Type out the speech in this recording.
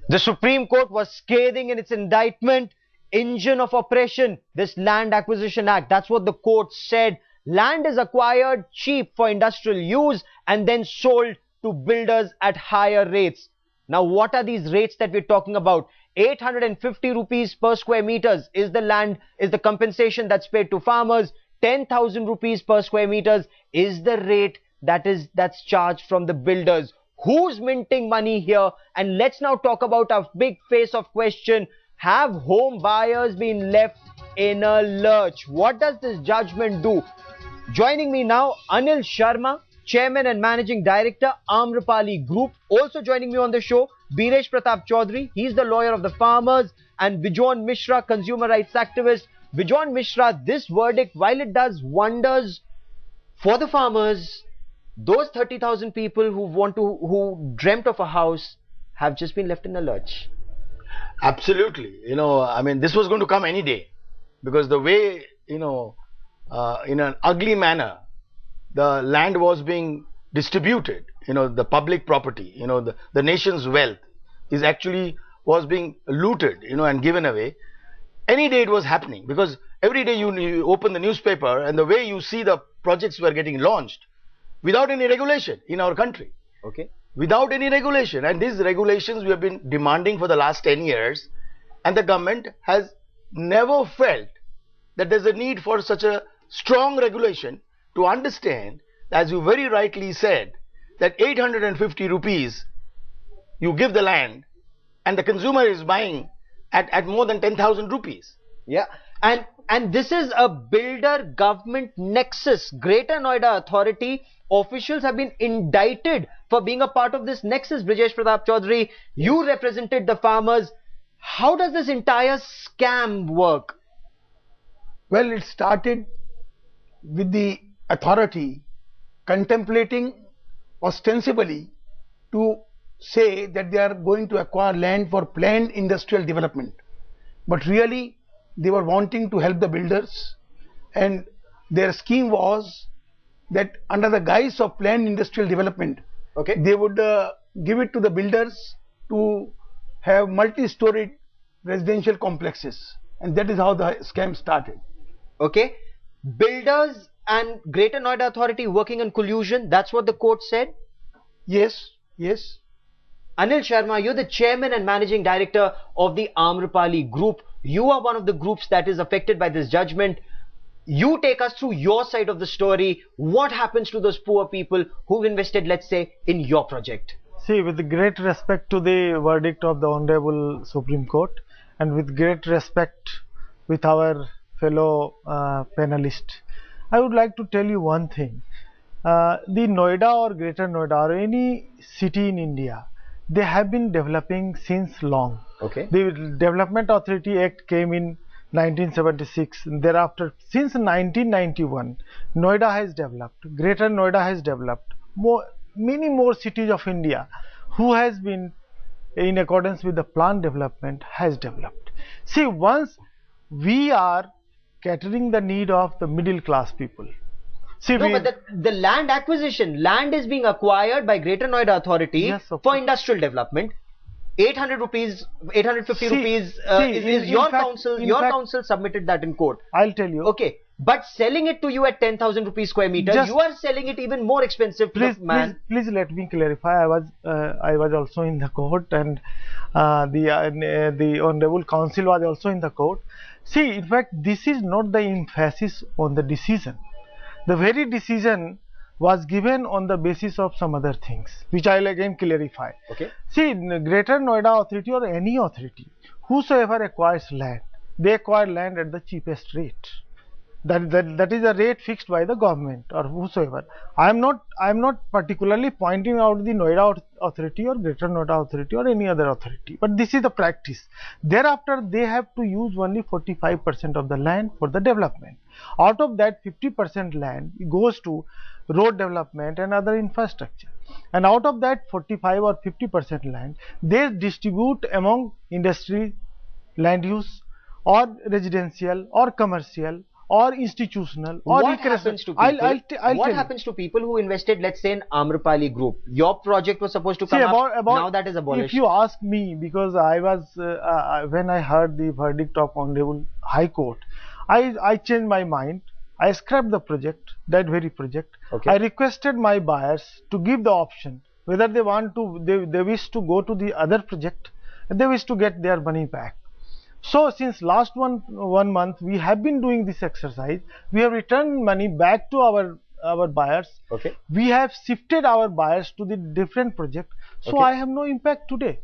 The Supreme Court was scathing in its indictment. Engine of oppression, this Land Acquisition Act. That's what the court said. Land is acquired cheap for industrial use and then sold to builders at higher rates. Now, what are these rates that we're talking about? 850 rupees per square meters is the compensation that's paid to farmers. 10,000 rupees per square meters is the rate that's charged from the builders. Who's minting money here? And let's now talk about a big face of question. Have home buyers been left in a lurch? What does this judgment do? Joining me now, Anil Sharma, Chairman and Managing Director, Amrapali Group. Also joining me on the show, Biresh Pratap Chaudhary. He's the lawyer of the farmers. And Bijon Mishra, consumer rights activist. Bijon Mishra, this verdict, while it does wonders for the farmers, those 30,000 people who dreamt of a house have just been left in a lurch. Absolutely. I mean, this was going to come any day, because the way, in an ugly manner, the land was being distributed, the public property, the nation's wealth was being looted, and given away. Any day it was happening, because every day you open the newspaper and the way you see the projects were getting launched without any regulation in our country. Okay. Without any regulation, and these regulations we have been demanding for the last 10 years, and the government has never felt that there's a need for such a strong regulation to understand, as you very rightly said, that 850 rupees you give the land and the consumer is buying at more than 10,000 rupees. Yeah, and this is a builder government nexus. Greater Noida Authority officials have been indicted for being a part of this nexus. Brijesh Pratap Chaudhary, you represented the farmers. How does this entire scam work? Well, it started with the authority contemplating ostensibly to say that they are going to acquire land for planned industrial development, but really they were wanting to help the builders, and their scheme was that under the guise of planned industrial development, they would give it to the builders to have multi-storied residential complexes, and that is how the scam started. Okay, builders and Greater Noida Authority working in collusion, that's what the court said? Yes, yes. Anil Sharma, you're the Chairman and Managing Director of the Amrapali Group. You are one of the groups that is affected by this judgment. You take us through your side of the story. What happens to those poor people who've invested, let's say, in your project? See, with great respect to the verdict of the Honorable Supreme Court, and with great respect with our fellow panelists, I would like to tell you one thing. The Noida or Greater Noida or any city in India, they have been developing since long. Okay. The Development Authority Act came in 1976. Thereafter, since 1991, Noida has developed, Greater Noida has developed. Many more cities of India who has been in accordance with the plan development has developed. See, once we are catering the need of the middle class people. See, no, but the land acquisition, land is being acquired by Greater Noida Authority, yes, for industrial development. 800 rupees, 850 rupees is your council. Your council submitted that in court. I'll tell you. Okay, but selling it to you at 10,000 rupees square meter, you are selling it even more expensive to the man. Please let me clarify. I was also in the court, and the Honorable Council was also in the court. See, in fact, this is not the emphasis on the decision. The very decision was given on the basis of some other things, which I will again clarify. Okay. See, Greater Noida Authority or any authority, whosoever acquires land, they acquire land at the cheapest rate. That is a rate fixed by the government or whosoever. I am not particularly pointing out the Noida Authority or Greater Noida Authority or any other authority, but this is the practice. Thereafter, they have to use only 45% of the land for the development. Out of that, 50% land goes to road development and other infrastructure, and out of that 45 or 50% land they distribute among industry land use or residential or commercial or institutional or What recreational. happens to people? I'll tell What you. happens to people who invested, let's say, in Amrapali Group? Your project was supposed to See, come up. Now that is abolished. If you ask me, because I was when I heard the verdict of Honorable High Court, I changed my mind. I scrapped the project, that very project. Okay. I requested my buyers to give the option whether they want to, they wish to go to the other project, and they wish to get their money back. So since last one month we have been doing this exercise. We have returned money back to our buyers. Okay. We have shifted our buyers to the different project. So Okay. I have no impact today.